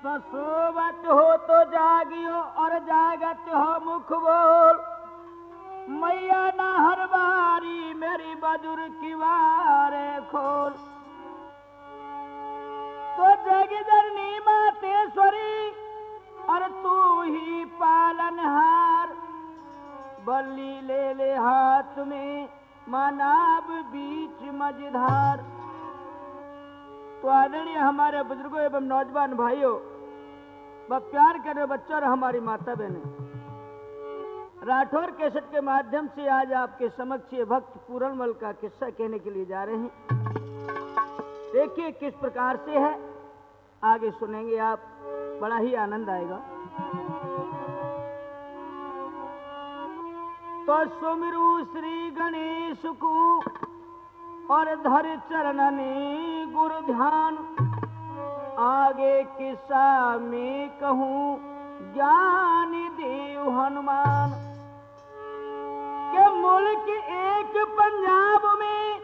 सोवत हो तो जागियो और जागत हो मुख बोल। मैया ना हर बारी मेरी बजुर की वारे खोल। तो जगदरनी मातेश्वरी और तू ही पालनहार। बल्ली ले ले हाथ में मानाब बीच मझधार। तो आदरणीय हमारे बुजुर्गों एवं नौजवान भाइयों, व प्यार करने बच्चों और हमारी माता बहनें, राठौर कैसेट के माध्यम से आज आपके समक्ष ये भक्त पूरनमल का किस्सा कहने के लिए जा रहे हैं। देखिए किस प्रकार से है, आगे सुनेंगे आप, बड़ा ही आनंद आएगा। तो सुमिरू श्री गणेश को और धर चरणनी गुरु ध्यान। आगे किस्सा में कहूँ ज्ञान देव हनुमान। के मुल्क एक पंजाब में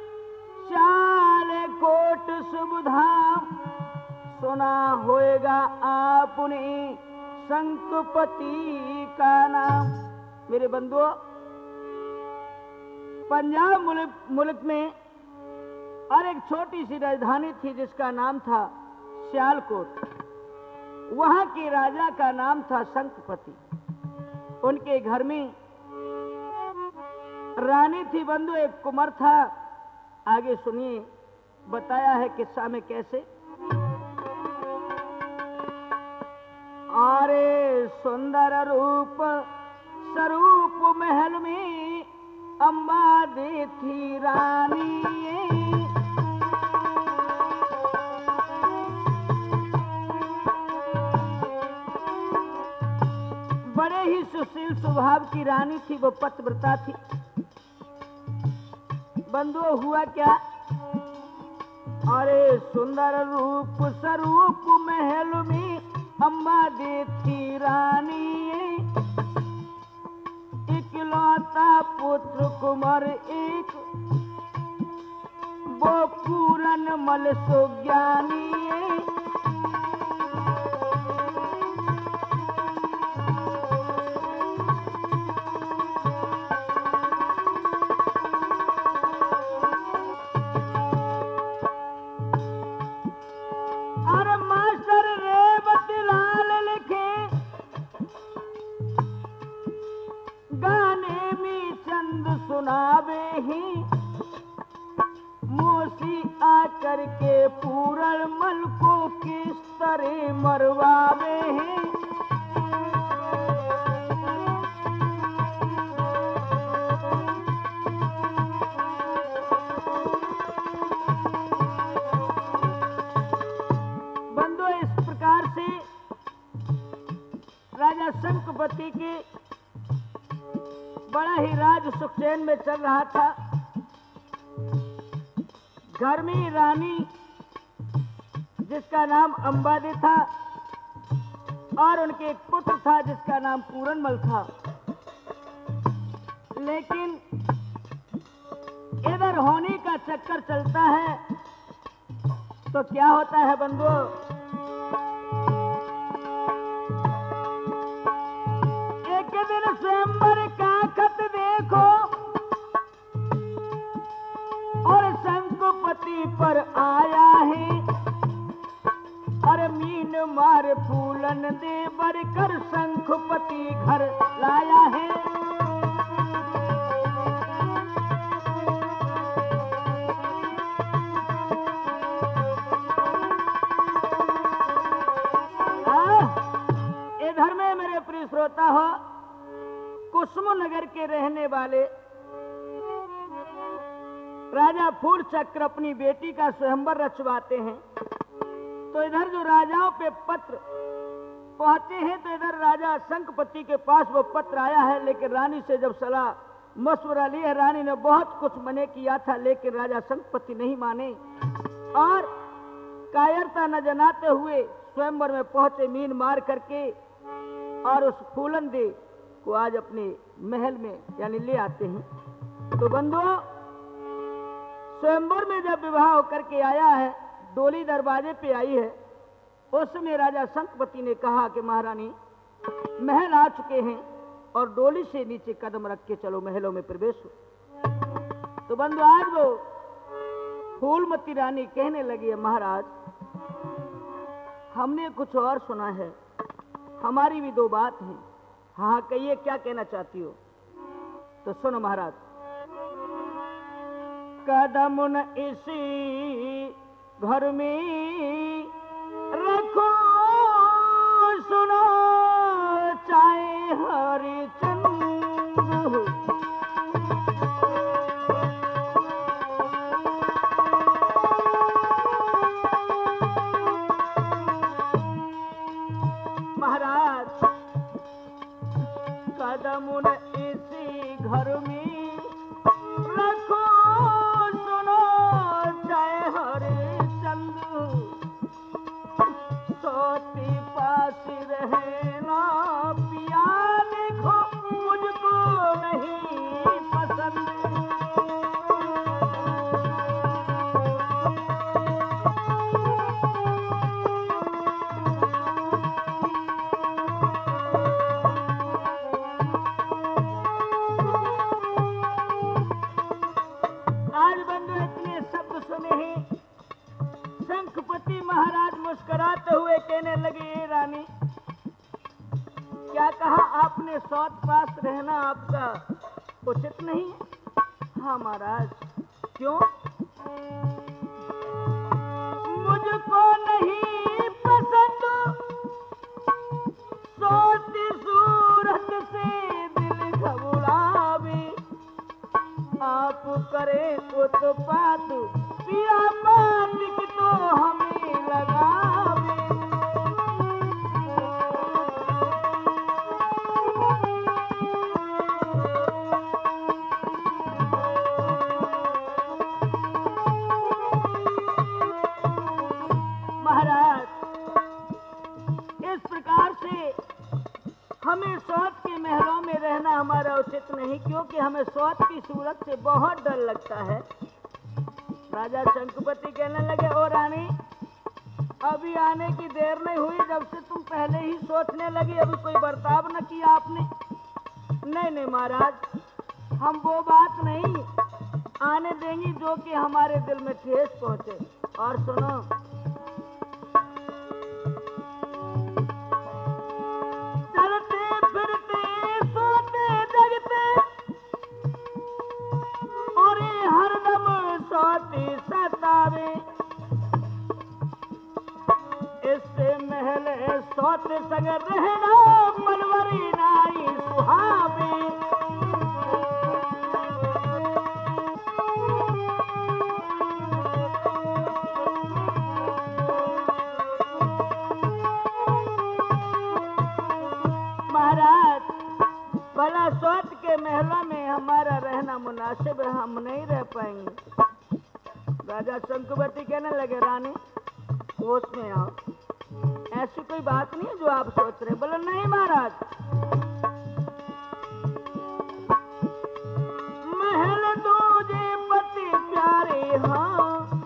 चाल कोट शुभ धाम। सुना होएगा आपने शंखपति का नाम। मेरे बंधुओं, पंजाब मुल्क में और एक छोटी सी राजधानी थी जिसका नाम था सियालकोट। वहां के राजा का नाम था शंखपति। उनके घर में रानी थी बंधु, एक कुंवर था। आगे सुनिए, बताया है किस्सा में कैसे। आरे सुंदर रूप स्वरूप महल में अम्बा दे थी रानी। बड़े ही सुशील स्वभाव की रानी थी, वो पतिव्रता थी। बंधुओं, हुआ क्या? अरे सुंदर रूप स्वरूप महल में अम्बा दे थी रानी। इकलौता पुत्र कुंवर एक, वो पूरनमल सुज्ञानी। सुनावे ही मोसी आकर के पूरनमल को किस तरह मरवावे ही। बंधु, इस प्रकार से राजा शंखपति के बड़ा ही राज सुखचैन में चल रहा था। घर में रानी जिसका नाम अंबादी था और उनके एक पुत्र था जिसका नाम पूरनमल था। लेकिन इधर होने का चक्कर चलता है तो क्या होता है बंधुओं? एक दिन स्वयंवर का खत देखो और शंखपति पर आया है। और मीन मार फूलन दे बढ़कर शंखपति घर लाया है। इधर में मेरे प्रिय श्रोता हो, कुसुम नगर के रहने वाले राजा फूल चक्र अपनी बेटी का स्वयंवर रचवाते हैं। तो इधर जो राजाओं पे पत्र पहुंचे हैं, तो इधर राजा शंखपति के पास वो पत्र आया है। लेकिन रानी से जब सलाह मशवरा ली है, रानी ने बहुत कुछ मने किया था, लेकिन राजा शंखपति नहीं माने और कायरता न जनाते हुए स्वयंवर में पहुंचे मीन मार करके, और उस फूलन दे को आज अपने महल में यानी ले आते हैं। तो बंधुओं, स्वयंवर में जब विवाह होकर के आया है, डोली दरवाजे पे आई है। उस समय राजा शंखपति ने कहा कि महारानी, महल आ चुके हैं और डोली से नीचे कदम रख के चलो, महलों में प्रवेश हो। तो बंधु आज वो फूलमती रानी कहने लगी, महाराज हमने कुछ और सुना है, हमारी भी दो बात है। हाँ कहिए, क्या कहना चाहती हो? तो सुनो महाराज। कदम न इसी घर में रखो, सुनो चाहे हरिचंद्र। महाराज कदम न इसी घर में रखो, सुनो चाहे हरिचंद्र। सोती पास रहना पिया, देखो मुझको नहीं पसंद। आज बंधु इतने शब्द सुने हैं, शंखपति महाराज मुस्कुराते हुए कहने लगे, ये रानी क्या कहा आपने, सौत पास रहना आपका उचित नहीं है? हाँ महाराज, क्यों? मुझको नहीं पसंद सोती सूरत से दिल घबरावे। आप करे उत्पात पिया, मालिक तो हमें लगावे। महाराज इस प्रकार से हमें सौत के महलों में रहना हमारा उचित नहीं, क्योंकि हमें सौत की सूरत से बहुत डर लगता है। राजा शंखपति कहने लगे, ओ रानी अभी आने की देर नहीं हुई, जब से तुम पहले ही सोचने लगी, अभी कोई बर्ताव न किया आपने। नहीं नहीं महाराज, हम वो बात नहीं आने देंगी जो कि हमारे दिल में ठेस पहुंचे। और सुनो, इससे महल सौत संग रहना, मनवरी नाई सुहावे। महाराज भला सौत के महलों में हमारा रहना मुनासिब है, हम नहीं रह पाएंगे। राजा शंखपति कहने लगे, रानी होश में आओ, ऐसी कोई बात नहीं है जो आप सोच रहे। बोले नहीं महाराज, महल दूजे पति प्यारे, हाँ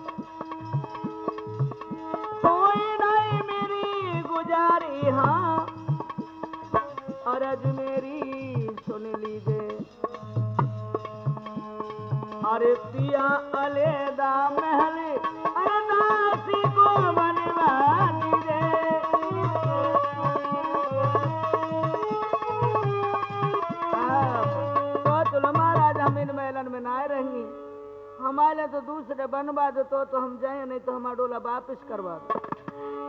कोई नहीं मेरी गुजारी, हाँ और आज मेरी सुन लीजिए। अरे पिया अलैदा महल अरदासी को बनवा दीजिए। तो महाराज हम इन महलन में ना रहेंगी, हमारे तो दूसरे बनवा दो तो हम जाए, नहीं तो हमारा डोला वापिस करवा दो।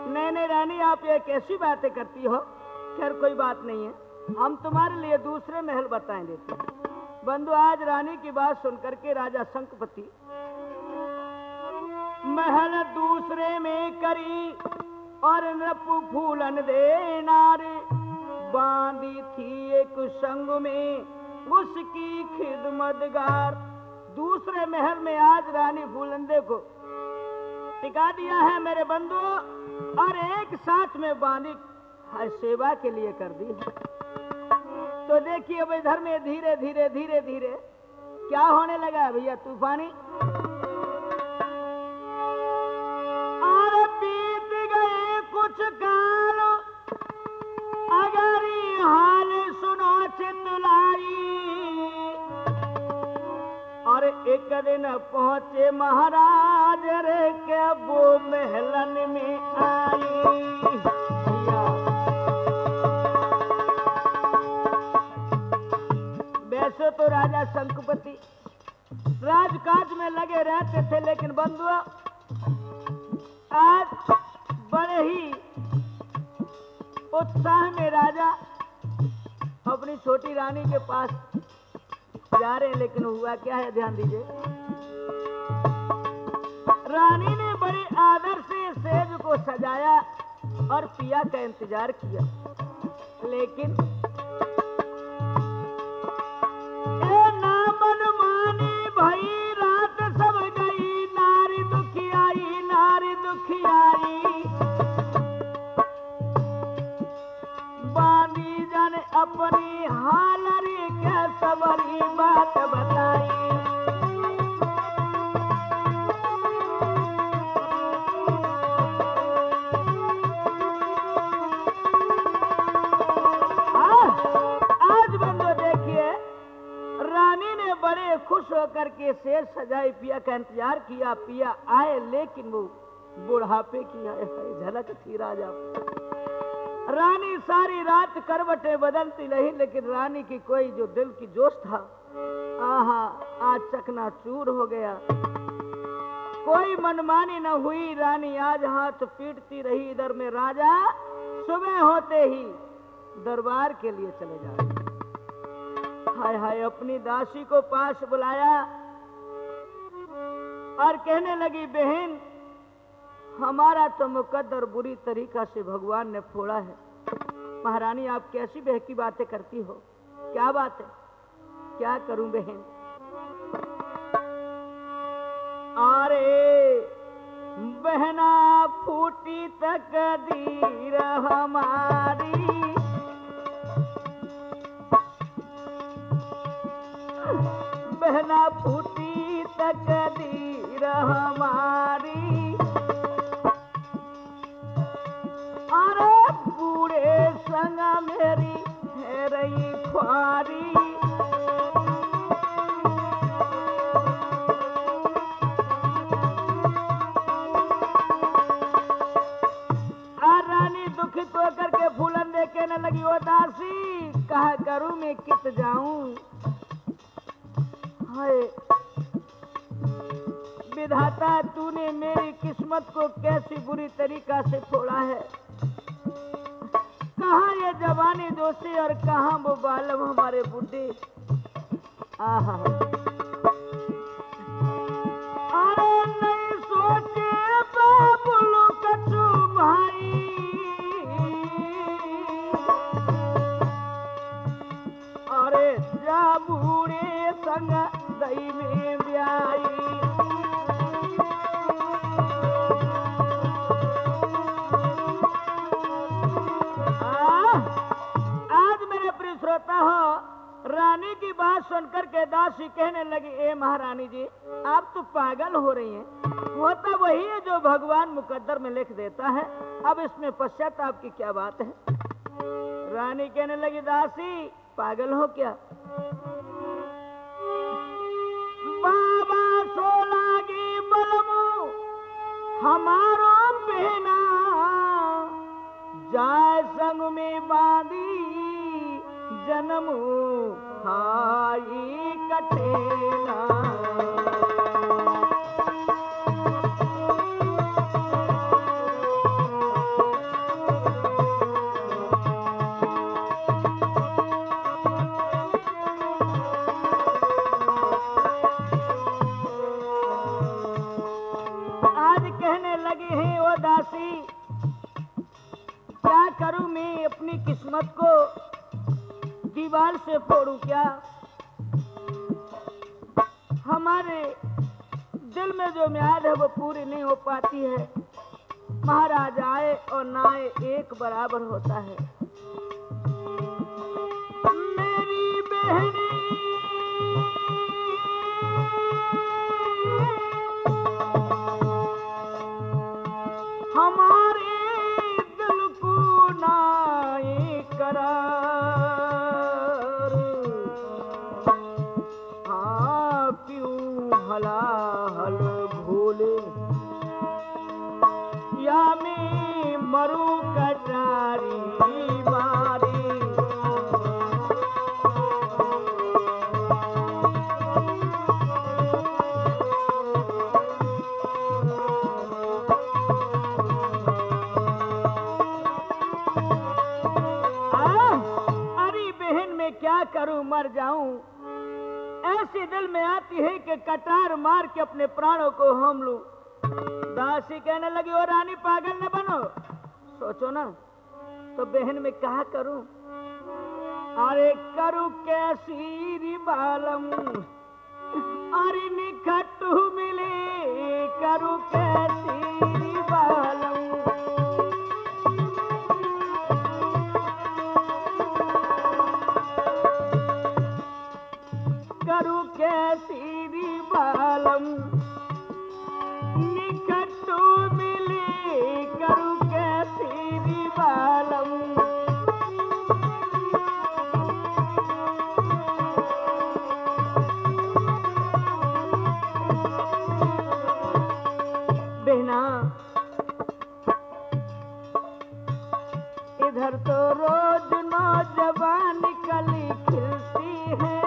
नहीं नहीं रानी, आप ये कैसी बातें करती हो? खैर कोई बात नहीं है, हम तुम्हारे लिए दूसरे महल बताएं देते हैं। बंधु आज रानी की बात सुनकर के राजा शंखपति महल दूसरे में करी और नृप फूलन दे नारे। बांधी थी एक संग में उसकी खिदमतगार। दूसरे महल में आज रानी फूलंदे को टिका दिया है मेरे बंधु, और एक साथ में बांधी हर सेवा के लिए कर दी। तो देखिए अब इधर में धीरे धीरे धीरे धीरे क्या होने लगा भैया, तूफानी। और बीत गए कुछ कुछ कालो अगर हाल सुनो चितलाई। और एक दिन पहुंचे महाराज रे के वो महलन में आई। वैसे तो राजा शंकुपति राजकाज में लगे रहते थे, लेकिन बंधुआ आज बड़े ही उत्साह में राजा अपनी छोटी रानी के पास जा रहे हैं। लेकिन हुआ क्या है, ध्यान दीजिए। रानी ने बड़े आदर से सेज को सजाया और पिया का इंतजार किया, लेकिन ना मनमानी भई रात सब गई। नारी दुखियाई, नारी दुखियाई, बांधी जन अपनी हालरी के सबरी बात बताई। आज बंदो देखिए, रानी ने बड़े खुश होकर के सेज सजाई, पिया का इंतजार किया। पिया आए, लेकिन वो बुढ़ापे की आए झलक थी राजा। रानी सारी रात करवटें बदलती रही, लेकिन रानी की कोई जो दिल की जोश था, आहा आज चकनाचूर हो गया। कोई मनमानी न हुई, रानी आज हाथ पीटती रही। इधर में राजा सुबह होते ही दरबार के लिए चले जा रहे। हाय हाय, अपनी दासी को पास बुलाया और कहने लगी, बहन हमारा तो मुकद्दर बुरी तरीका से भगवान ने फोड़ा है। महारानी आप कैसी बहकी बातें करती हो, क्या बात है, क्या करूं बहन। अरे बहना फूटी तकदीर हमारी, बहना फूटी तकदीर हमारी। अरे बूढ़े संग मेरी है रही ख्वारी। रानी दुखित होकर के फूलन दे कहने लगी, ओ दासी कहा करूं मैं कित जाऊं। हाय विधाता, तूने मेरी किस्मत को कैसी बुरी तरीका से फोड़ा है। कहाँ ये जवानी दोषी और कहाँ वो बालम हमारे बुढ़े। आहा अरे नहीं सोचे बाबुल कछु भाई। अरे जा बूढ़े संग दई में ब्याई। श्रोता हो, रानी की बात सुनकर के दासी कहने लगी, ए महारानी जी आप तो पागल हो रही हैं। होता वही है जो भगवान मुकद्दर में लिख देता है, अब इसमें पश्चाताप की क्या बात है। रानी कहने लगी, दासी पागल हो क्या। बाबा सोलागी बलमो हमारो पहना, जाय संग में बांधी जन्म खाई कटेला। आज कहने लगे हैं, ओ दासी क्या करूं मैं, अपनी किस्मत को दीवार से फोड़ू क्या। हमारे दिल में जो म्याद है वो पूरी नहीं हो पाती है। महाराज आए और ना आए एक बराबर होता है। मेरी बहनी हमारे अरे बहन मैं क्या करूं, मर जाऊं। ऐसी दिल में आती है कि कटार मार के अपने प्राणों को होम लूं। दासी कहने लगी, ओ रानी पागल न बनो, सोचो ना। तो बहन मैं क्या करूं? अरे करूं कैसी रिबालम, अरे निखटू मिले, करूं कैसी रिबालम। करूं कैसी रिबालम, निखटू मिले, करूं कैसी रिबालम। इधर तो रोज नौजवान कली खिलती है,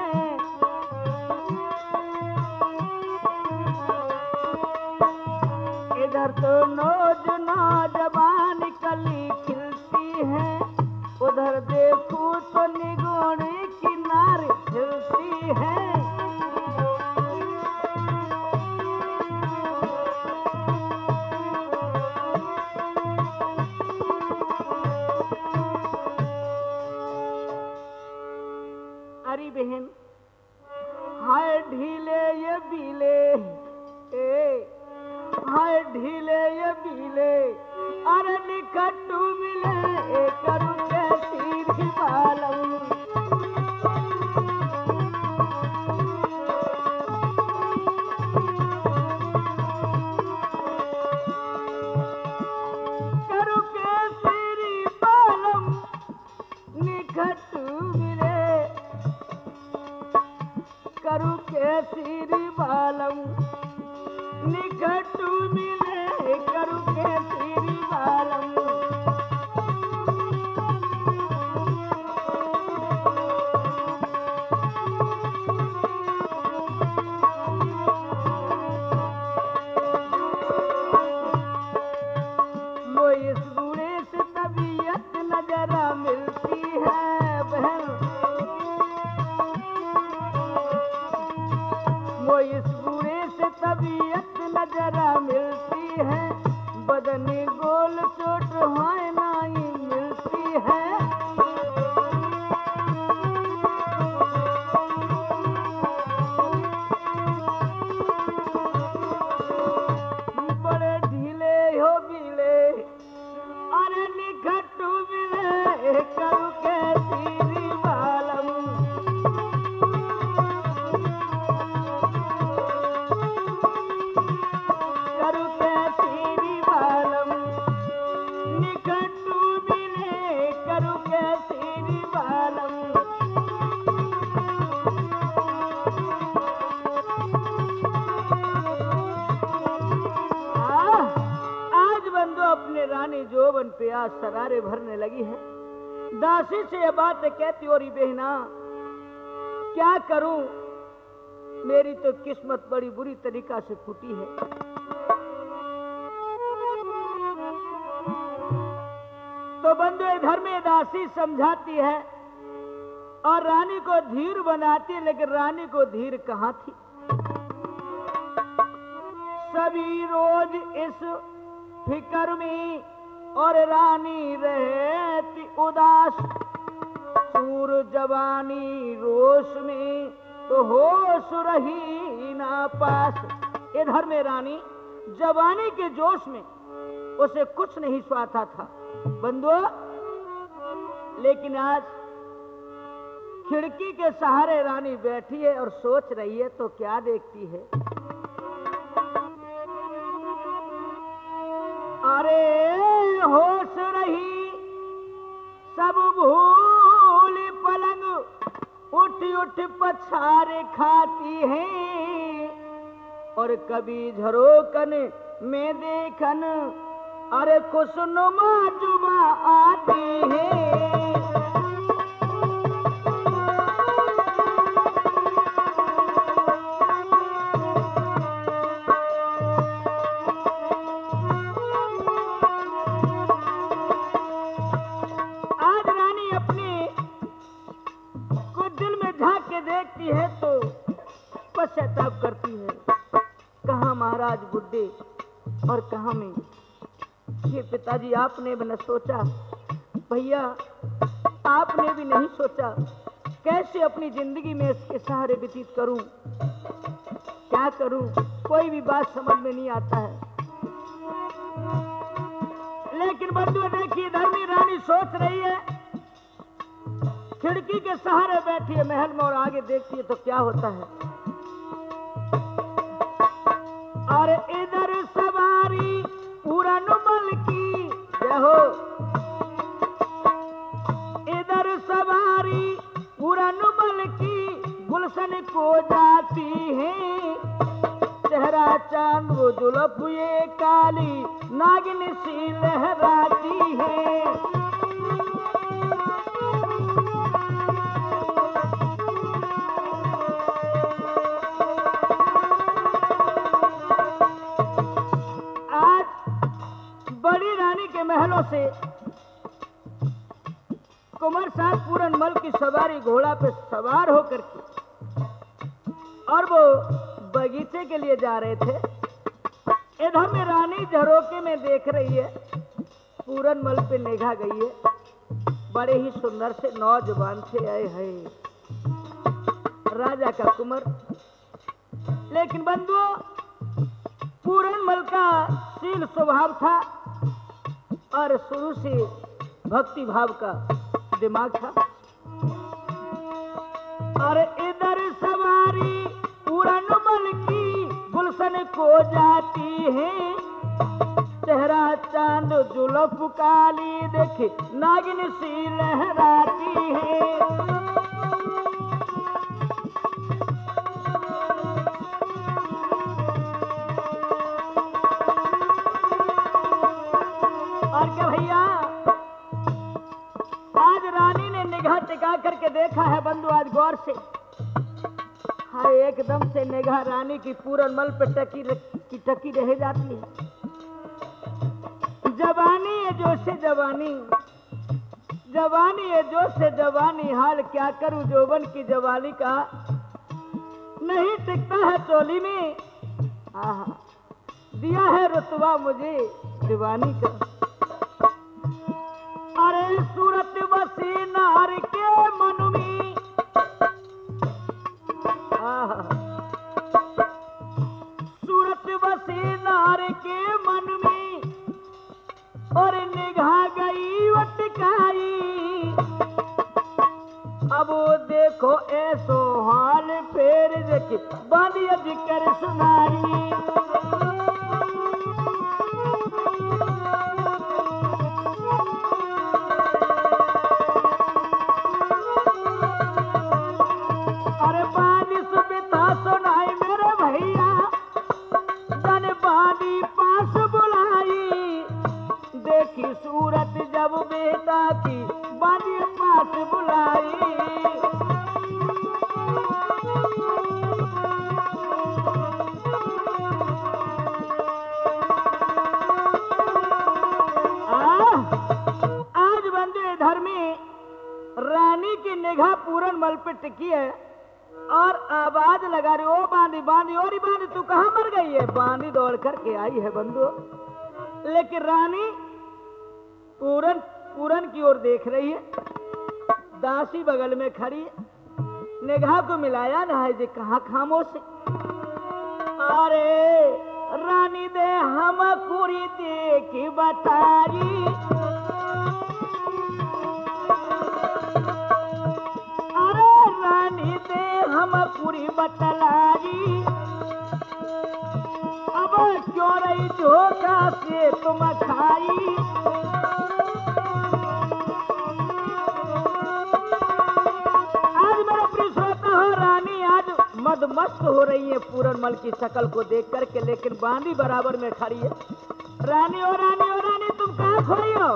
इधर तो नौजवान कली खिलती है, उधर देखूं तो निगोड़े किनारे खिलती है। अरे बहन हाय ढीले ये बीले, हाय ढीले ये बीले, अरे निखटू मिले, करूं कैसी रिबालम। करूं कैसी रिबालम, निखटू मिले, करूं कैसी रिबालम, निखटू मिले, करूं कैसी रिबालम। वो इस बूढ़े से तबीयत नजरा मिलती है बहन, वो इस बूढ़े से तबीयत नजरा मिलती है, बदन गोल चोट हाय नाई मिलती है। बड़े ढीले हो गीले, अरे निखटू मिले, करूं कैसी रिबालम। करूं कैसी रिबालम, निखटू मिले, करूं कैसी रिबालम। आज बंदो अपने रानी जोबन पे आज सरारे भरने लगी है। दासी से ये बात कहती, और बहना क्या करूं, मेरी तो किस्मत बड़ी बुरी तरीका से फूटी है। तो बंदो इधर में दासी समझाती है और रानी को धीर बनाती है, लेकिन रानी को धीर कहाँ थी। सभी रोज इस फिक्र में और रानी रहती उदास, चूर जवानी रोश में तो होश रही ना पास। इधर में रानी जवानी के जोश में उसे कुछ नहीं स्वाता था बंधु, लेकिन आज खिड़की के सहारे रानी बैठी है और सोच रही है, तो क्या देखती है। अरे होश रही सब भूल पलंग, उठ उठ पछारे खाती है, और कभी झरोकन में देखन अरे खुशनुमा जुबा आती है। देखती है तो पश्चाताप करती है, कहाँ महाराज बुड्ढे और कहाँ मैं। ये पिताजी आपने भी न सोचा, भैया आपने भी नहीं सोचा कैसे अपनी जिंदगी में इसके सहारे व्यतीत करूं, क्या करूं, कोई भी बात समझ में नहीं आता है। लेकिन बंधुओं देखिए, धर्मी रानी सोच रही है, खिड़की के सहारे बैठी है महल में और आगे देखती है तो क्या होता है। और इधर सवारी पूरनमल की जय हो, इधर सवारी पूरनमल की गुलशन को जाती है, चेहरा चांद वो जुल्फ ये काली नागिन सी लहराती है। आज बड़ी रानी के महलों से कुंवर साहब पूरनमल की सवारी घोड़ा पे सवार होकर के और वो बगीचे के लिए जा रहे थे। इधर में रानी झरोके में देख रही है, पूरनमल पे निगाह गई है, बड़े ही सुंदर से नौजवान थे, आए हैं राजा का कुंवर। लेकिन बंधुओं पूरनमल का शील स्वभाव था और शुरू से भक्ति भाव का दिमाग था। और इधर सवारी पूरनमल की गुलशन को जाती है, चेहरा चांद जुल्फ काली देखे नागिन सी लहराती है। और क्या भैया, आज रानी ने निगाह टिका करके देखा है बंधु, आज गौर से, हाय एकदम से निगाह रानी की पूरनमल पे टकी रह जाती है। जवानी है जोश से जवानी, जवानी है जोश से जवानी, हाल क्या करूं जोबन की जवानी का नहीं टिकता है चोली में। आहा, दिया है रुतबा मुझे दीवानी का। अरे सूरत बसी नार के मन में, सूरत बसी नार के मन में, और निगाह गई वटकाई। अब देखो ऐसो हाल फेर देखे बालिया जिक्र सुनाई। सूरत जब बेटा की बानी पास बुलाई। आज बंदे इधर में रानी की निगाह पूरनमल पे टिकी है और आवाज लगा रही, ओ बांदी बांदी, और बांदी तू कहाँ मर गई है। बांदी दौड़ करके आई है बंधु, लेकिन रानी पूरन की ओर देख रही है, दासी बगल में खड़ी है, निगाह को मिलाया ना है जी, कहाँ खामोश है। अरे रानी दे हम पूरी देखी बतारी, अरे रानी दे हम पूरी बतलारी। अब क्यों रही धोखा से तुम खाई। मस्त हो रही है पूरनमल की शक्ल को देख करके, लेकिन बांदी बराबर में खड़ी है। रानी ओ रानी ओ रानी तुम कहाँ खोई हो।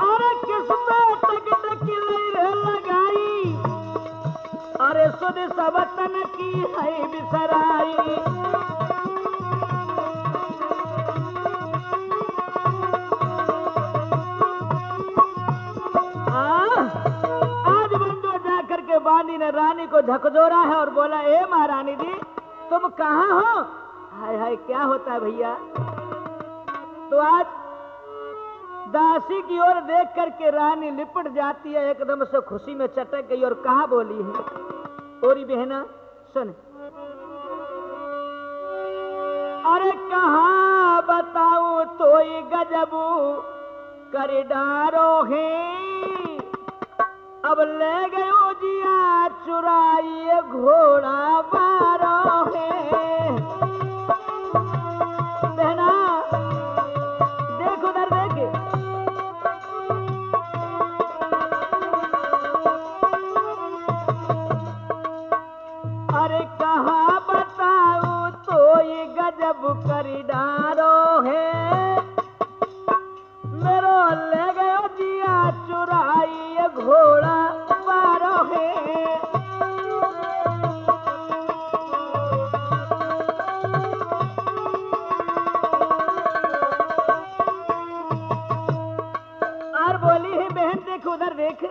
अरे किसमें टक टक लगाई, अरे सुध सबतन की है बिसराई। को झकझोरा है और बोला, ए महारानी जी तुम कहाँ हो? हाय हाय क्या होता है भैया? तो आज दासी की ओर देख करके रानी लिपट जाती है, एकदम से खुशी में चटक गई और कहा बोली है, ओरी बहना सुन, अरे कहाँ बताऊं तो ये गजबू कर डारो है, अब ले गयो जिया चुराई घोड़ा बारो है। बहना देख उधर देख, अरे कहाँ बताऊं तो ये गजब कर डारो है, मेरो ले गयो जिया चुराई घोड़ा बारो है। और बोली है बहन देख उधर देख,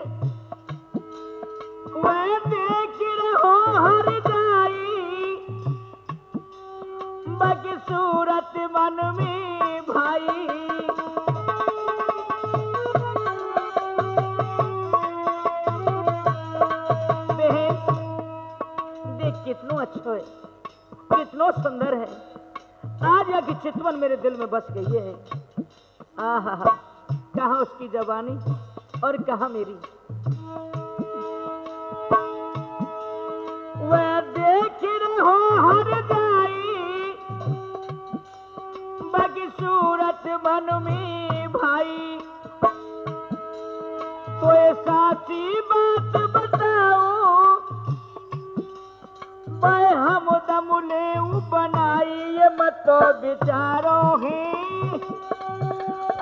वह देख रहो हर जाई, बाकी सूरत मन में भाई, कितनो अच्छा है, कितनो सुंदर है, आज या की चितवन मेरे दिल में बस गई है। आहा कहाँ उसकी जवानी और कहाँ मेरी। वह देख रहो हर जाई, बाकी सूरत मन में भाई, तो ये साची बात बताओ, मैं हम दमुले बनाई ये मत तो बिचारो है,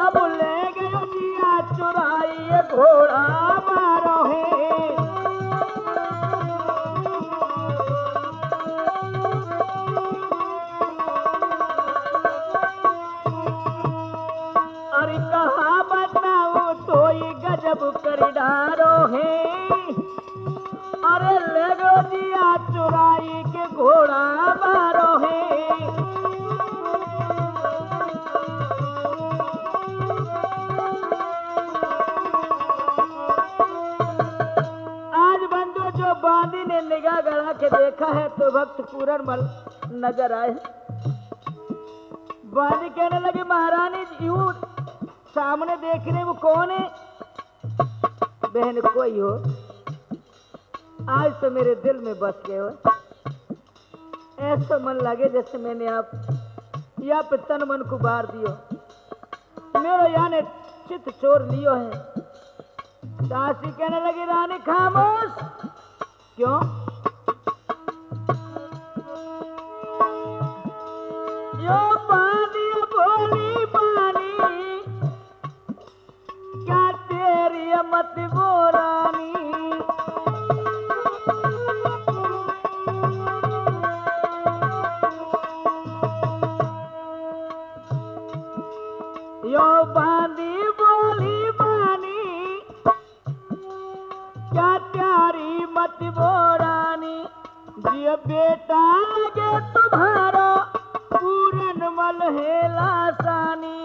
अब ले गयो जिया चुराई ये घोड़ा मारो है। अरे कहाँ बताओ तो ये गजब कर डारो है, अरे ले गयो जिया चुराई के घोड़ा मारो है। आज बंधु जो बांदी ने निगाह गड़ा के देखा है तो भक्त पूरनमल नजर आए। बांदी कहने लगे, महारानी यूं सामने देख रहे वो कौन है? बहन कोई हो, आज तो मेरे दिल में बस गए हो, ऐसा मन लगे जैसे मैंने आप या पे तन मन को बार दियो, मेरो याने चित चोर लियो है। दासी कहने लगी, रानी खामोश क्यों? यो पानी बोली पानी, क्या तेरी मत बोरानी, यो बांदी बोली बानी, क्या प्यारी मत बोरानी, जिया बेटा लगे तुम्हारो पूरनमल है लासानी,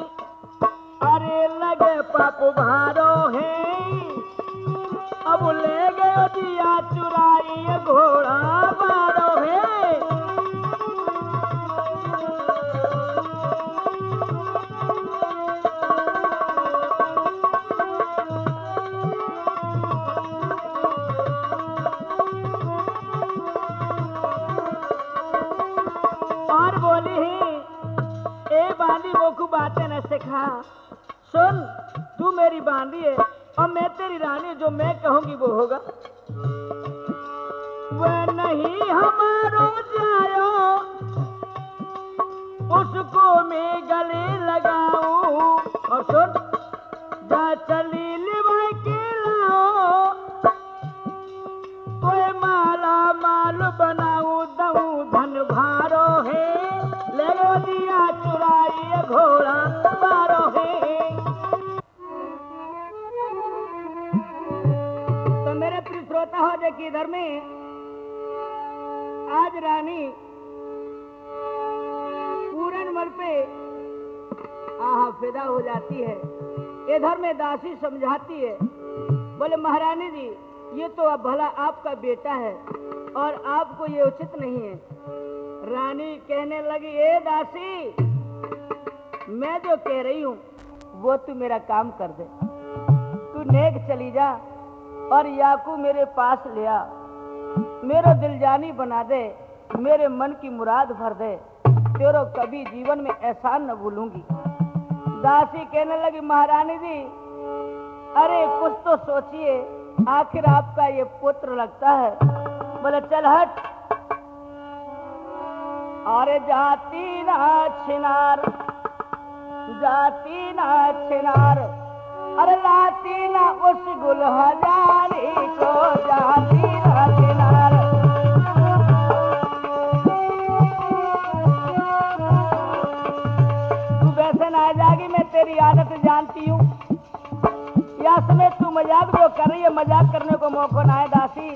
अरे लगे पाप भारो है, अब ले गयो जिया चुराई घोड़ा बारो है। और बोली ही, ए बांदी मोकू बातें न सिखा, सुन तू मेरी बांदी है और मैं तेरी रानी, जो मैं कहूंगी वो होगा। वह नहीं हमारो जायो, उसको मैं गले लगाऊं, और सुन जा चली लिवा के लाओ, कोई माला माल बनाऊं दऊं धन भारो है, ले लो दिया चुराई घोड़ा बारो है। तो मेरे प्रिय श्रोता हो जे कि इधर में आज रानी पूरन मल पे आहा फिदा हो जाती है। इधर में दासी समझाती है, बोले महारानी जी ये तो अब भला आपका बेटा है और आपको ये उचित नहीं है। रानी कहने लगी, ए दासी, मैं जो कह रही हूँ वो तू मेरा काम कर दे। तू नेक चली जा और याकू मेरे पास ले आ, मेरा दिल जानी बना दे, मेरे मन की मुराद भर दे, तेरो कभी जीवन में एहसान न भूलूंगी। दासी कहने लगी, महारानी जी अरे कुछ तो सोचिए, आखिर आपका ये पुत्र लगता है। बोले चल हट। अरे जाती ना छिनार, जाती ना छिनार, अरे लाती ना उस गुल हजारी को, जाती ना छिनार। तू वैसे ना जागी, मैं तेरी आदत जानती हूँ। या समय तू मजाक जो कर रही है, मजाक करने को मौका ना है। दासी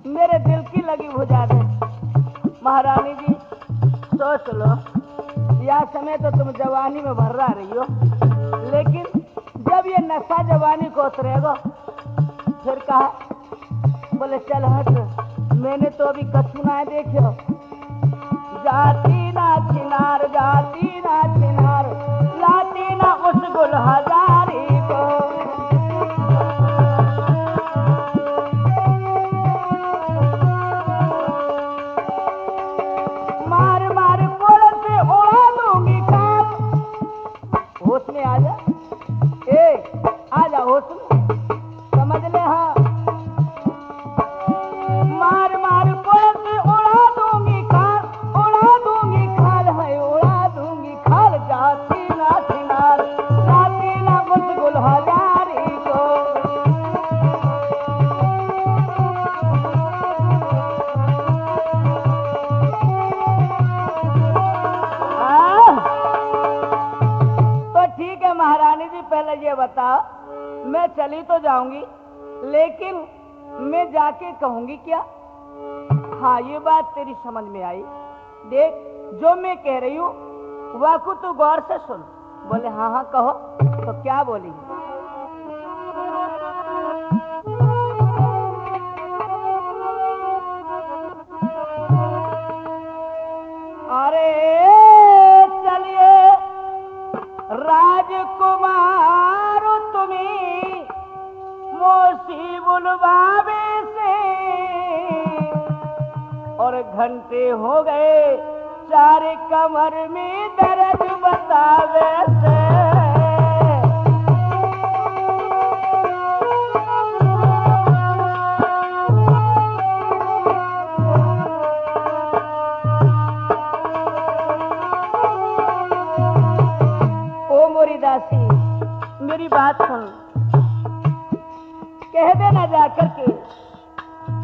मेरे दिल की लगी बुझा दे। महारानी जी सोच लो, या समय तो तुम जवानी में भर्रा रही हो, लेकिन जब ये नशा जवानी को उतरेगा फिर कहा। बोले चल हट, मैंने तो अभी कछु ना देखो। जाती ना छिनार, जाती ना छिनार, लाती ना उस गुल हजारी को। मार मार कोड़ से उड़ा दूंगी खाल। होश में आ जा, ए आजा होश में, समझ ले। हाँ मार मार कोड़ से उड़ा दूंगी खाल, उड़ा दूंगी खाल है, उड़ा दूंगी खाल। जाती ना छिनार, जाती ना उस गुल हजारी को। तो ठीक है महारानी जी, पहले ये बताओ, मैं चली तो जाऊंगी लेकिन मैं जाके कहूंगी क्या? हाँ ये बात तेरी समझ में आई। देख जो मैं कह रही हूँ वाकू तू गौर से सुन। बोले हाँ हाँ कहो। तो क्या बोली? अरे चलिए राजकुमार तुम्हें मोसी बुलवावे से, और घंटे हो गए चार कमर में दर्द बतावे से। ओ मोरी दासी मेरी बात सुन, कह देना जाकर के।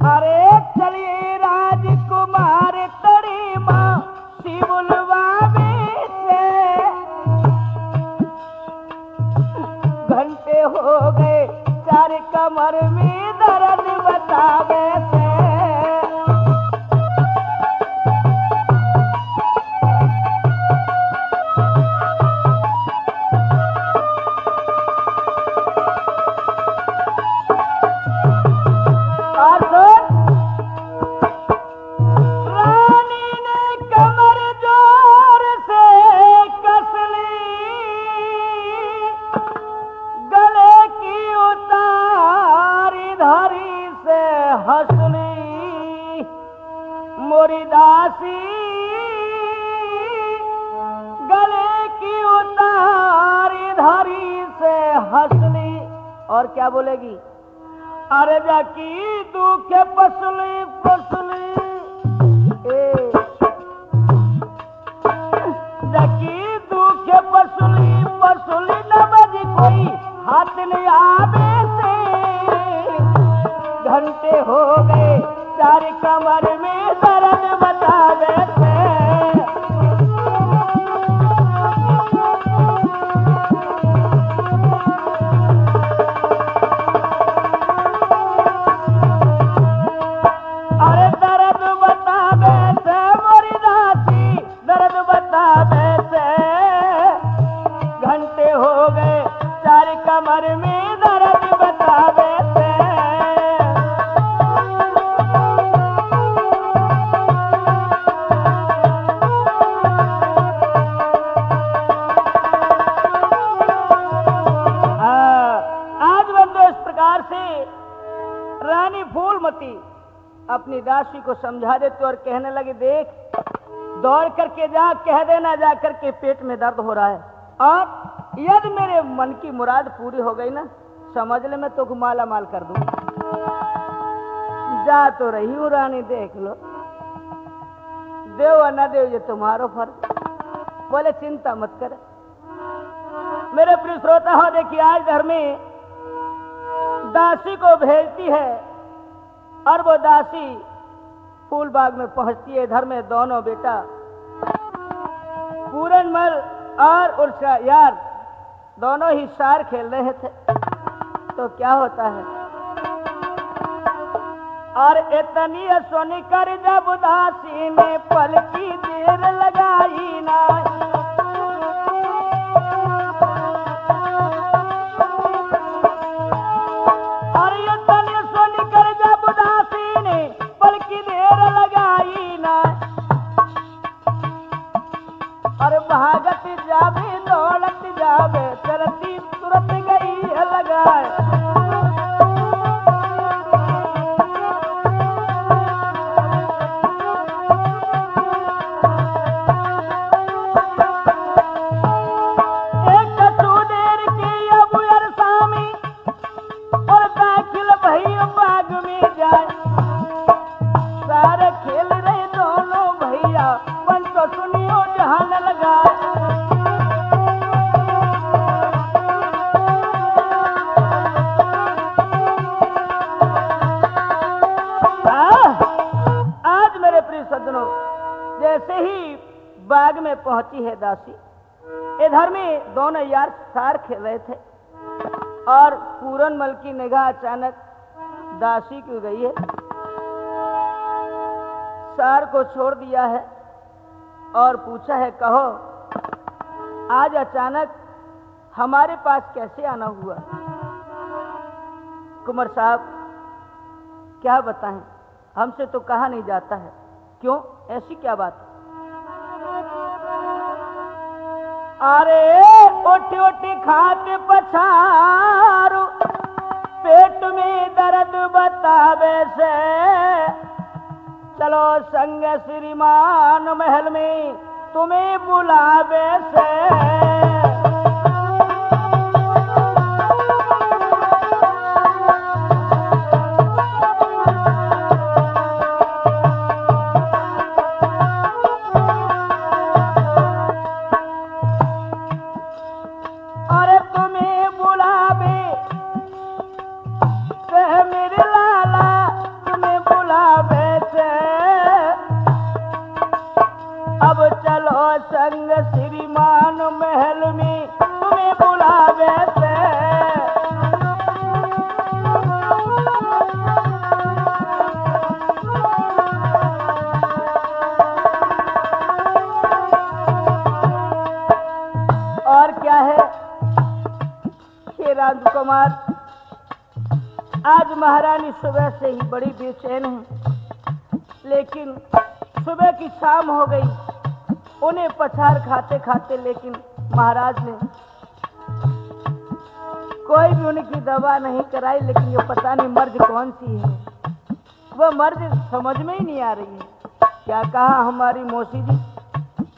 अरे चलिए राजकुमार तड़ी माँ शिवलवावे से, घंटे हो गए चार कमर में दर्द बतावे से। मोरी दासी गले की उतारी धारी से हंसली। और क्या बोलेगी? अरे जाकी दुखे पसली पसली, जाकी दुखे पसली पसली न बजी कोई हाथ नहीं आवे से। घंटे हो गए चार कमर में दर्द बतावे से। अरे दर्द बतावे से, कमर में दर्द बतावे से। रानी फूलमती अपनी दासी को समझा देती और कहने लगी, देख दौड़ करके जा, कह देना जा करके पेट में दर्द हो रहा है, और यदि मेरे मन की मुराद पूरी हो गई ना, समझ ले मैं तो माला माल कर दूं। जा तो रही हूं रानी, देख लो, देव न देव ये तुम्हारो फर्ज। बोले चिंता मत कर। मेरे प्रिय श्रोता हो, देखिए आज घर में दासी को भेजती है और वो दासी फूलबाग में पहुंचती है। इधर में दोनों बेटा पूरनमल और उसका यार दोनों ही सार खेल रहे थे। तो क्या होता है, और इतनी सुन कर जब दासी ने पल की देर लगाई ना, भागत जावे दौड़त जावे चलती तुरंत गई लगाए। एक कछु देर की अब अरसामी और दाखिल भई बाग में जाए। सारे खेल रहे दोनों भैया, मन तो सुनियो जहान लगा। आज मेरे प्रिय सज्जनों, जैसे ही बाग में पहुंची है दासी, इधर में दोनों यार सार खेल रहे थे और पूरनमल की निगाह अचानक दासी की गई है। सार को छोड़ दिया है और पूछा है, कहो आज अचानक हमारे पास कैसे आना हुआ? कुंवर साहब क्या बताएं, हमसे तो कहा नहीं जाता है। क्यों, ऐसी क्या बात? अरे उठ उठ खाते पछारू, पेट में दर्द बतावे से, चलो संग श्रीमान महल में तुम्हें बुलावे से। अरे तुम्हें बुलावे से मेरे लाला, तुम्हें बुलावे से, अब चलो संग श्रीमान महल में तुम्हें बुलावे से। और क्या है कि राजकुमार, आज महारानी सुबह से ही बड़ी बेचैन है, लेकिन सुबह की शाम हो गई, उन्हें पछाड़ खाते खाते, लेकिन महाराज ने कोई भी उनकी दवा नहीं कराई। लेकिन ये पता नहीं मर्ज कौन सी है, वो मर्ज समझ में ही नहीं आ रही है। क्या कहा हमारी मौसी जी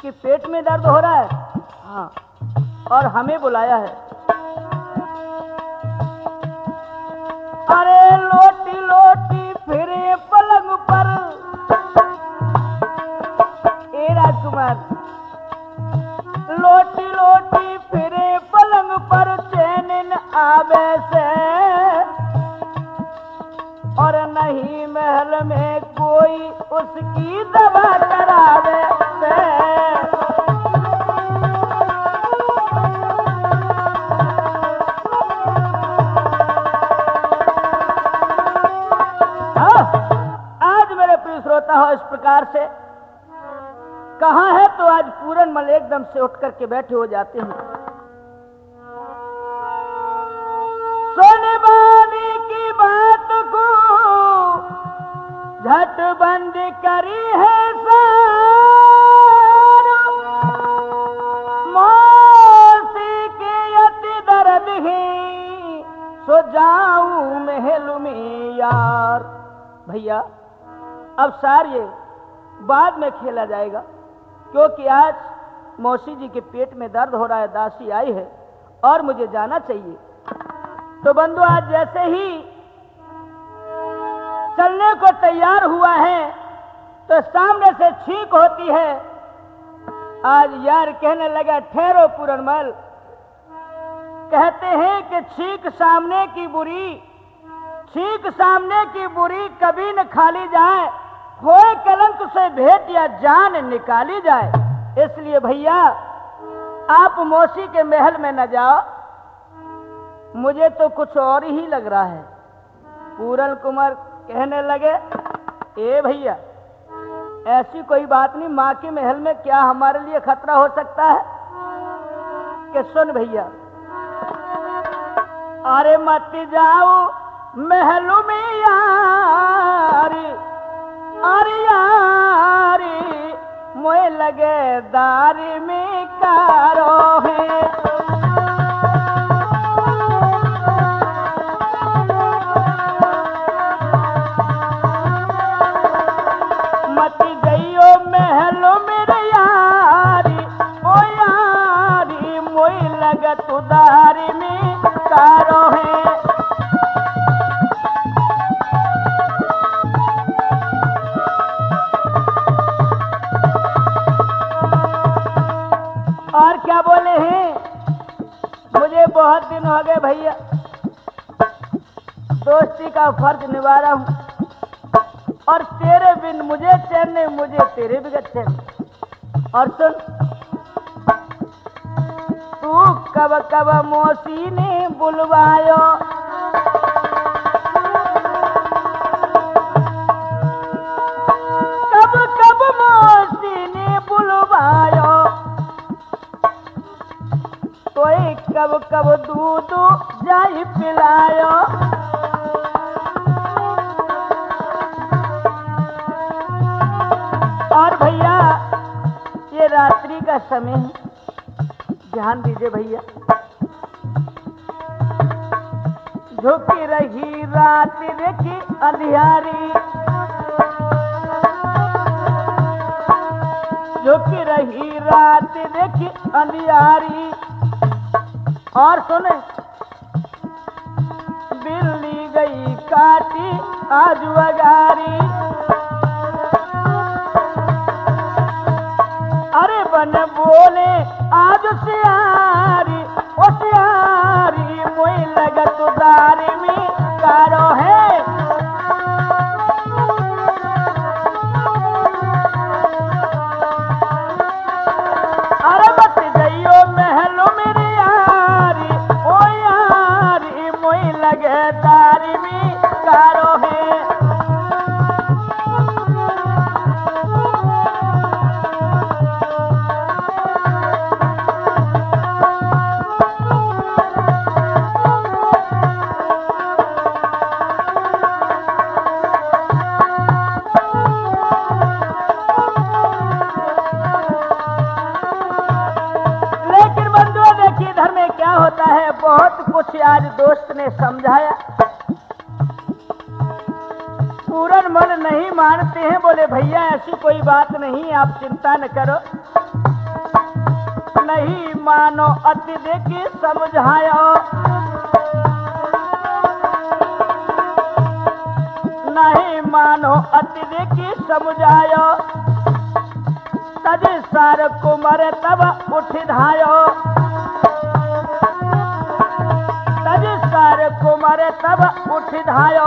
कि पेट में दर्द हो रहा है? हाँ, और हमें बुलाया है। अरे लोटी लोटी फिरे पलंग पर, ए राजकुमार, लोटी लोटी फिरे पलंग पर, चैन न आवे से, और नहीं महल में कोई उसकी दवा करावे से। श्रोता हो, इस प्रकार से कहां है तो आज पूरनमल एकदम से उठ करके बैठे हो जाते हैं। करी है सार मौसी के अति दर्द ही सो जाऊं महल में यार। भैया अब सार ये बाद में खेला जाएगा, क्योंकि आज मौसी जी के पेट में दर्द हो रहा है, दासी आई है और मुझे जाना चाहिए। तो बंधु आज जैसे ही चलने को तैयार हुआ है तो सामने से छींक होती है। आज यार कहने लगा ठहरो पूरनमल, कहते हैं कि छींक सामने की बुरी, छींक सामने की बुरी कभी न खाली जाए, होए कलंक से भेंट या जान निकाली जाए। इसलिए भैया आप मौसी के महल में न जाओ, मुझे तो कुछ और ही लग रहा है। पूरन कुमार कहने लगे ए भैया ऐसी कोई बात नहीं, माँ के महल में क्या हमारे लिए खतरा हो सकता है? कि सुन भैया, अरे मत जाओ महल में यारी, अरे यारी मोए लगे दारी में कारो है। मत गईयो महल मेरे यारी, ओ यारी मोए लगे तू दारी में कारो है। और क्या बोले हैं, मुझे बहुत दिन हो गए भैया दोस्ती का फर्ज निभा रहा हूं, और तेरे बिन मुझे चैन नहीं, मुझे तेरे बिगड़ चैन। और सुन, तू कब कब मौसी ने बुलवायो, कब कब मौसी ने बुलवायो, कोई कब कब दूध जाई पिलायो। और भैया ये रात्रि का समय है, ध्यान दीजिए भैया। झुकी रही रात देखी अंधियारी, झुकी रही रात देखी अंधियारी। और सुने, बिल्ली गई काटी आज वगारी, अरे बन बोले आज सियारी, ओ सियारी मोई लगत दारी में कारो है। अरे मत जाइयो महल मेरे यारी, ओ यारी मोई लगे दारी में कारो है। होता है बहुत कुछ आज दोस्त ने समझाया, पूरनमल नहीं मानते हैं। बोले भैया ऐसी कोई बात नहीं, आप चिंता न करो, नहीं मानो अति देखी समझायो, नहीं मानो अति देखी समझायो। तज सार कुमार तब उठ धायो, तज सार कुमार तब उठ धायो।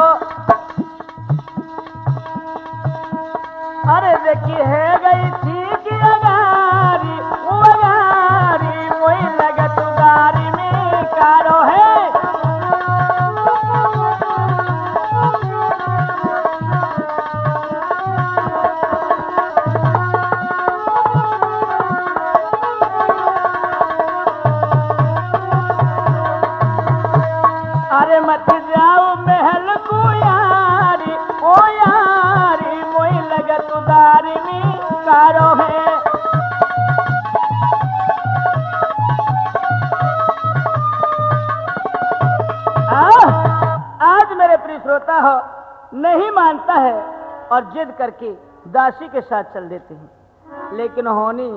अरे देखी है गई थी कि अगारी, वो अगारी वही लगत गारी में कारो है। अरे मत जाओ महल को यारी, ओ यारी वही लगत उदारनी कारो है। आज मेरे प्रिय श्रोता हो नहीं मानता है और जिद करके दासी के साथ चल देते हैं, लेकिन होनी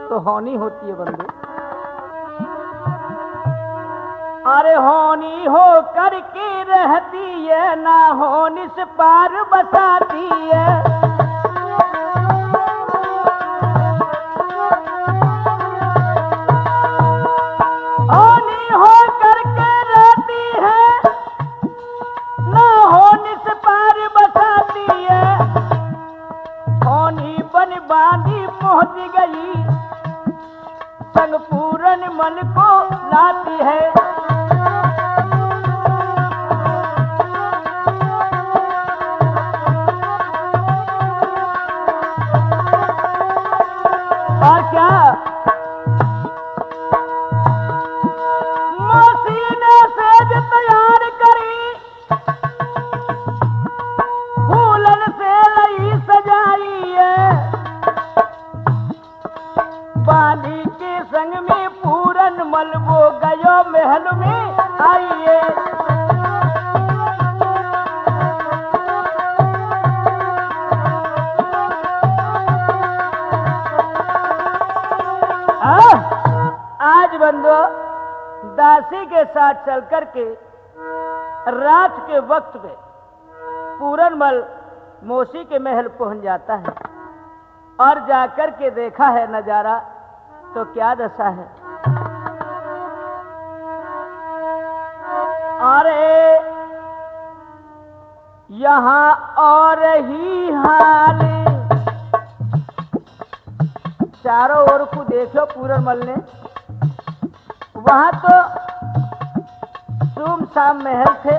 तो होनी होती है बंधु। अरे होनी हो करके रहती है, ना होनी से पार बसाती है। होनी हो करके रहती है, ना होनी से पार बसाती है। होनी बन बांधी पहुंच गई, संग पूरन मन को लाती है। और क्या मौसी ने सेज तैयार करी, फूलन से लई सजाई है। बाली के संग में पूरन मल वो गयो महल में आइए। आज बंदो दासी के साथ चल करके रात के वक्त में पूरनमल मौसी के महल पहुंच जाता है और जाकर के देखा है नजारा तो क्या दशा है। अरे यहाँ और ही हाल, चारों ओर को देखो पूरनमल ने, वहां तो सुमसाम महल थे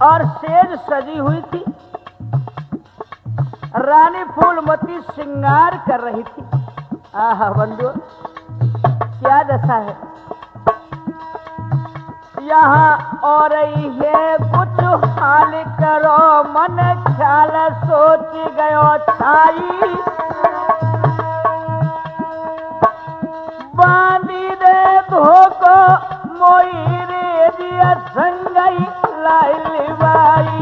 और सेज सजी हुई थी। रानी फूलमती श्रृंगार कर रही थी। आहा बंधु क्या दशा है। यहाँ और ये कुछ हाल करो, मन ख्याल सोच गयो छाई। बांधी दे धोको मोई रे दिया संगई लाइल बाई।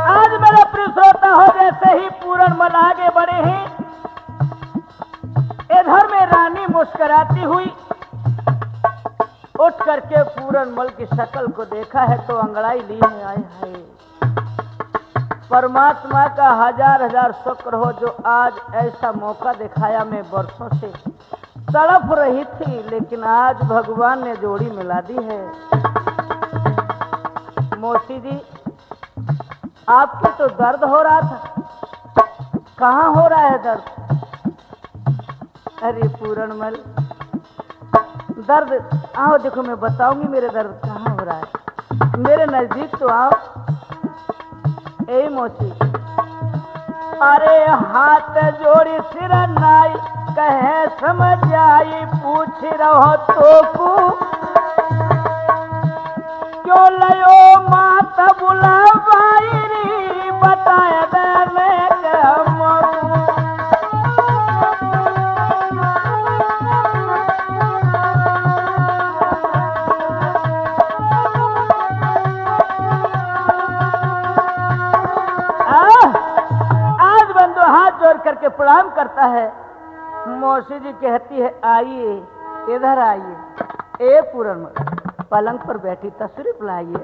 आज मेरा प्रिय श्रोता हो, जैसे ही पूरनमल आगे बढ़े हैं, इधर में रानी मुस्कुराती हुई उठ करके पूरनमल की शक्ल को देखा है तो अंगड़ाई ली है। आए हाय, परमात्मा का हजार हजार शुक्र हो जो आज ऐसा मौका दिखाया। मैं वर्षों से तड़प रही थी, लेकिन आज भगवान ने जोड़ी मिला दी है। मौसी जी, आपके तो दर्द हो रहा था, कहाँ हो रहा है दर्द? अरे पूरनमल, दर्द आओ देखो, मैं बताऊंगी मेरे दर्द कहाँ हो रहा है। मेरे नजदीक तो आओ। ए मौसी, अरे हाथ जोड़ी सिर नाई कहे समझ आई, पूछ रहो तो को क्यों लयो माता बुलावाई री, बताए देने के करके प्रणाम करता है। मौसी जी कहती है आइए, इधर आइए। ए पूरनमल, पलंग पर बैठी तशरीफ लाइए,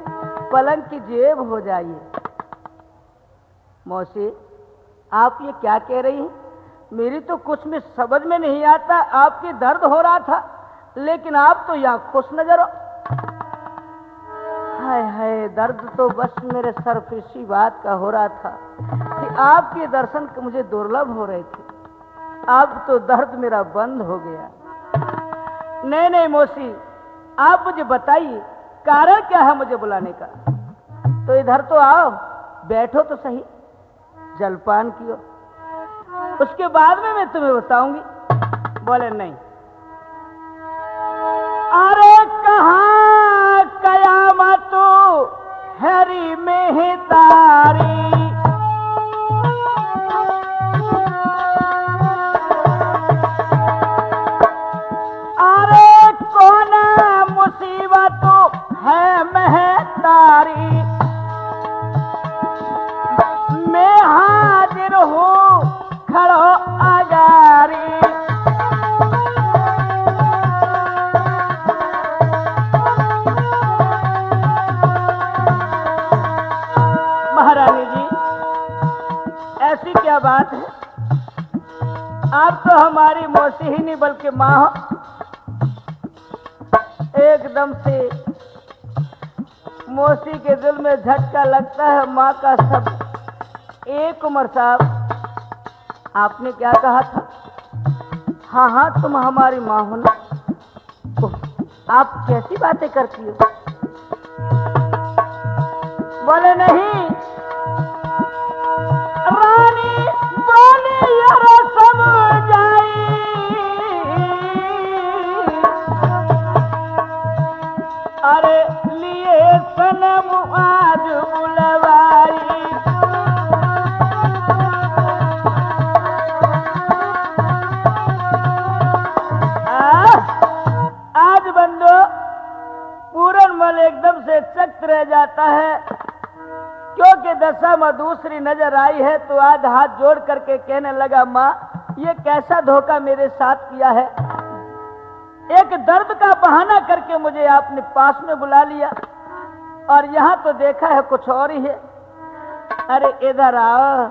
पलंग की जेब हो जाइए। मौसी, आप ये क्या कह रही हैं? मेरी तो कुछ में समझ में नहीं आता। आपकी दर्द हो रहा था, लेकिन आप तो यहाँ खुश नजर हो। हाय हाय, दर्द तो बस मेरे सर पे इसी बात का हो रहा था कि आपके दर्शन मुझे दुर्लभ हो रहे थे। अब तो दर्द मेरा बंद हो गया। नहीं नहीं मौसी, आप मुझे बताइए कारण क्या है मुझे बुलाने का? तो इधर तो आओ, बैठो तो सही, जलपान कियो। उसके बाद में मैं तुम्हें बताऊंगी। बोले नहीं। अरे कहाँ कयामत हरी में है तारी, अरे कौन मुसीबत है महतारी, मैं हाजिर हूँ खड़ो आगारी। महारानी जी ऐसी क्या बात है, आप तो हमारी मौसी ही नहीं बल्कि माँ हो। एकदम से मौसी के दिल में झटका लगता है माँ का शब्द। एक उमर साहब आपने क्या कहा था? हाँ हाँ तुम हमारी माँ हो ना। आप कैसी बातें करती हो? बोले नहीं रानी, बोले यार समझाई, अरे लिए सनम आज बुलवाई। आज बंदो पूरनमल एकदम से चकित रह जाता है, क्योंकि दशा में दूसरी नजर आई है। तो आज हाथ जोड़ करके कहने लगा, माँ ये कैसा धोखा मेरे साथ किया है। एक दर्द का बहाना करके मुझे आपने पास में बुला लिया और यहाँ तो देखा है कुछ और ही है। अरे इधर आओ।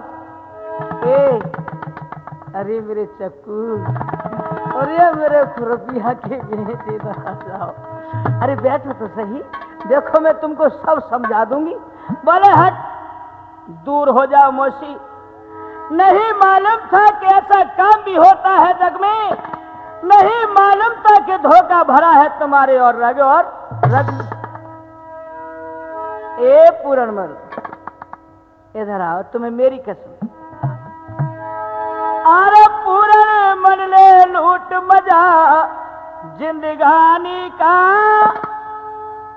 अरे मेरे चक्कू, अरे मेरे खुरपिया के बेटे इधर आओ। अरे बैठो तो सही, देखो मैं तुमको सब समझा दूंगी। बोले हट, दूर हो जाओ मौसी। नहीं मालूम था कि ऐसा काम भी होता है जग में, नहीं मालूम था कि धोखा भरा है तुम्हारे और रग में। ए पूरनमल इधर आओ, तुम्हें मेरी कसम। अरे पूरनमल ले लूट मजा जिंदगानी का,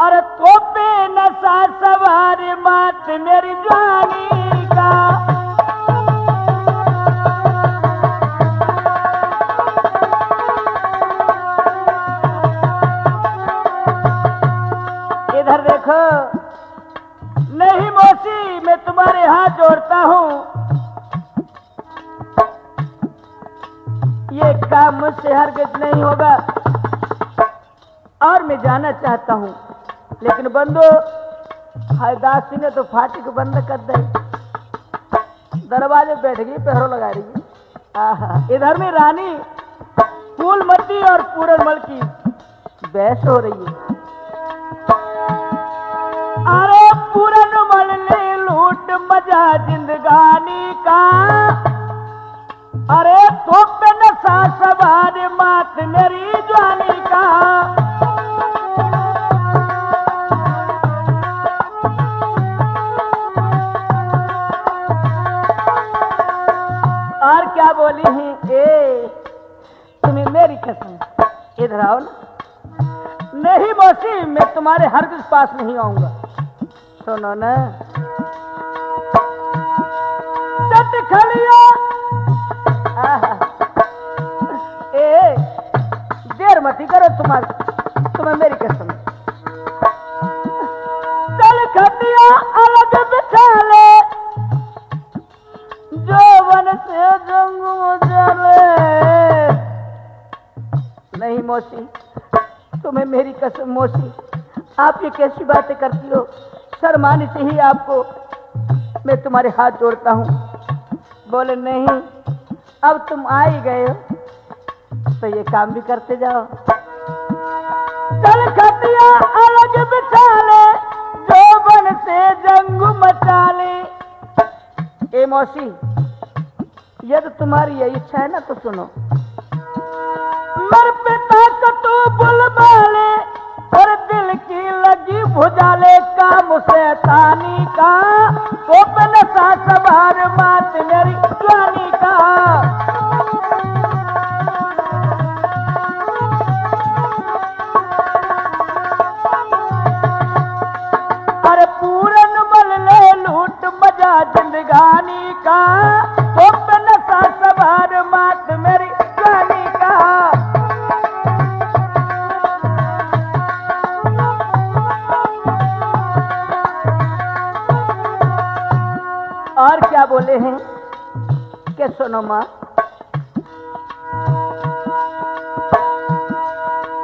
अरे तो पे नशा सवार मात मेरी जानी का। इधर देखो। नहीं मौसी मैं तुम्हारे हाथ जोड़ता हूँ, ये काम मुझसे हरगिज नहीं होगा और मैं जाना चाहता हूँ। लेकिन बंदो हैदासी ने तो फाटक बंद कर दी, दरवाजे बैठ गई, पहरो लगा रही है। आहा, इधर में रानी फूलमती और पूरनमल की बहस हो रही है। अरे पूरनमल ने लूट मजा जिंदगानी का, अरे तो पे नशा सवार मात मेरी जानी का। और क्या बोली है? तुम्हें मेरी कसम, इधर आओ ना। नहीं मौसी मैं तुम्हारे हरगिज पास नहीं आऊंगा। सुनो ना, चट खड़िया देर मती करो, तुम्हें मेरी कसम। चल खटिया अलग बिठा ले, जौवन से जंग चले। नहीं मौसी तुम्हें मेरी कसम। मौसी आप ये कैसी बातें करती हो? शर्मानी चाहिए आपको, मैं तुम्हारे हाथ जोड़ता हूँ। बोले नहीं, अब तुम आ ही गए हो तो ये काम भी करते जाओ। चल खटिया अलग बिठा ले, जौवन से जंग मचा ले। ए मौसी यदि तुम्हारी यही इच्छा है ना तो सुनो। मर पिता को तू बुलवा ले और दिल की लगी की भुजाले का मुसैतानी का, ओपन सा सवार मात मेरी जवानी का। अरे पूरन बल ले लूट मजा जिंदगानी का, ओपन सा सवार मात मेरी जवानी का। और क्या बोले हैं कि सुनो मां,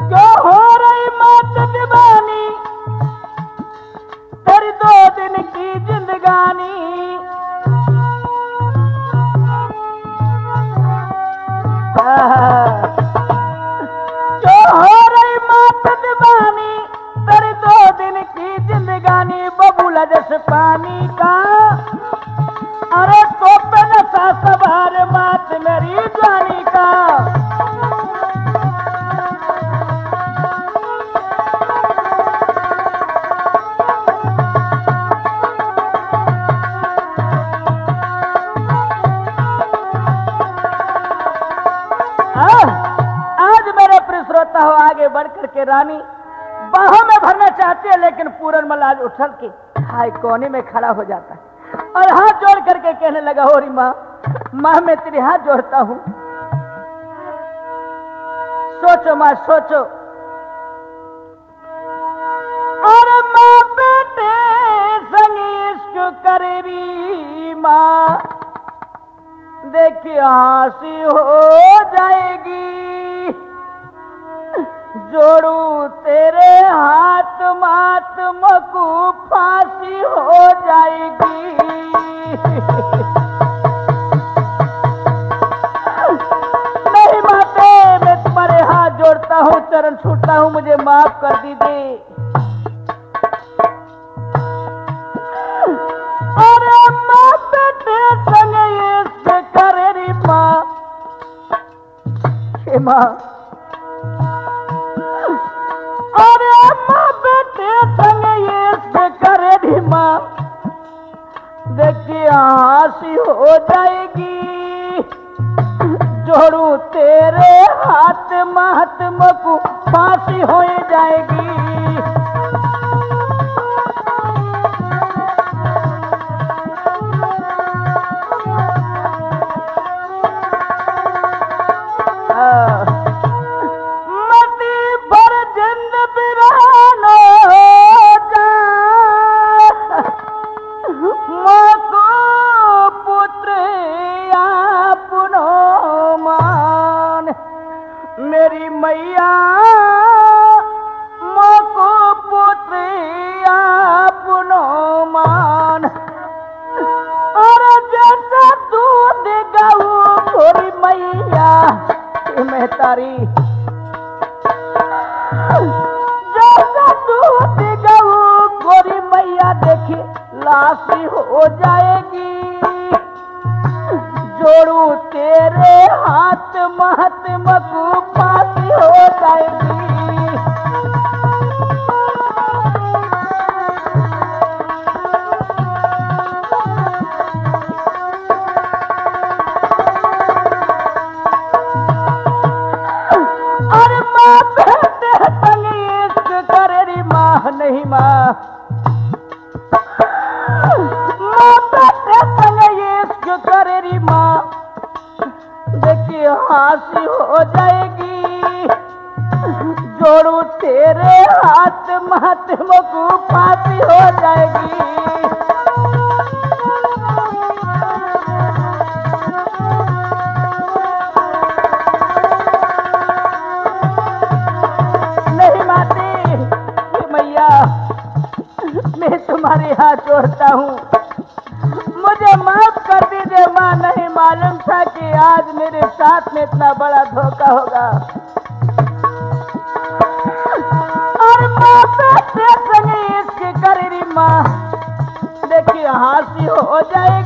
क्यों हो रही मौत दीवानी, तेरी 2 दिन की जिंदगानी। क्यों हो रही मौत दीवानी, तेरी 2 दिन की जिंदगानी। बबूला जैसे पानी का, अरे तो सा सवार मात मेरी जवानी का। आज मेरे प्रिय श्रोता हो, आगे बढ़कर के रानी बाहों में भरना चाहती है, लेकिन पूरन मल आज उछल के हाय कोने में खड़ा हो जाता है और हाथ जोड़ करके कहने लगा, हो रही माँ, माँ मैं तेरे हाथ जोड़ता हूं। सोचो माँ सोचो, और माँ बेटे संग इश्क करेगी माँ, देखिए हंसी हो जाएगी। जोड़ू तेरे हाथ मात मकू फांसी हो जाएगी। नहीं माते, मैं तुम्हारे हाथ जोड़ता हूँ, चरण छूटता हूँ, मुझे माफ कर दीजिए। अरे माँ बेटे संग ये करे री माँ, हे माँ, अरे माँ बेटे संग ये करे री माँ, देखिए हंसी हो जाएगी। जोड़ू तेरे हाथ महात्मा को फांसी हो जाएगी। मेरी मैया मको पुत्र अपनो मान, और जैसा दूध गऊ गोरी मैया मैं तारी, जैसा दूध गऊ गोरी मैया देखी लाशी हो जाएगी। जोड़ू तेरे हाथ महात्मा को फांसी हो जाएगी। अरे माँ बेटे संग इश्क करे री माँ, नहीं माँ, माँ बेटे संग इश्क करे री माँ, देखिए हंसी हो जाएगी। जोड़ू तेरे हाथ महात्मा को फांसी हो जाएगी। नहीं माती मैया, मैं तुम्हारे हाथ जोड़ता हूँ, मुझे माफ कर दीजिए माँ। नहीं मालूम था कि आज मेरे साथ में इतना बड़ा धोखा होगा। और माँ बेटे संग इश्क करेगी माँ, देखिए हंसी हो जाए